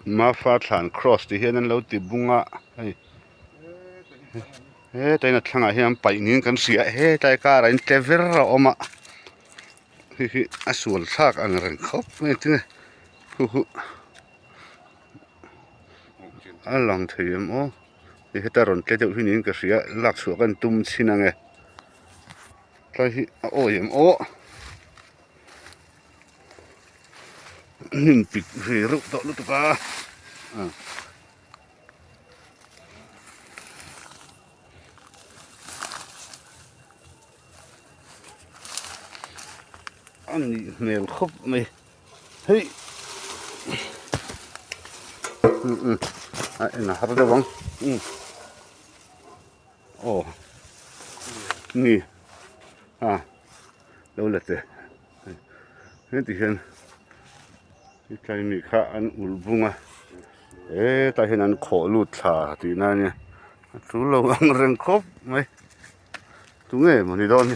Mafaa Thlan cross thì hiện anh lâu tìm bunga đây là thằng hiền bảy nghìn căn xịa đây cả anh tever rồi mà Aizawl thác anh rèn khóc mấy thứ lòng thì em ô thì hết ta rồi cái điều hiền cái xịa lạc xuống cái tum xin anh cái ô em ô nhìn bị về rụng tọt luôn cả anh mèo khóc mày hey nó hấp được không ồ nè đâu là thế thế thì hiện cái này khác anh ul bunga tại hiện anh khổ lụt thả thì na nha chú lâu ăn rừng khóc mày chú nghe mà đi đâu nhỉ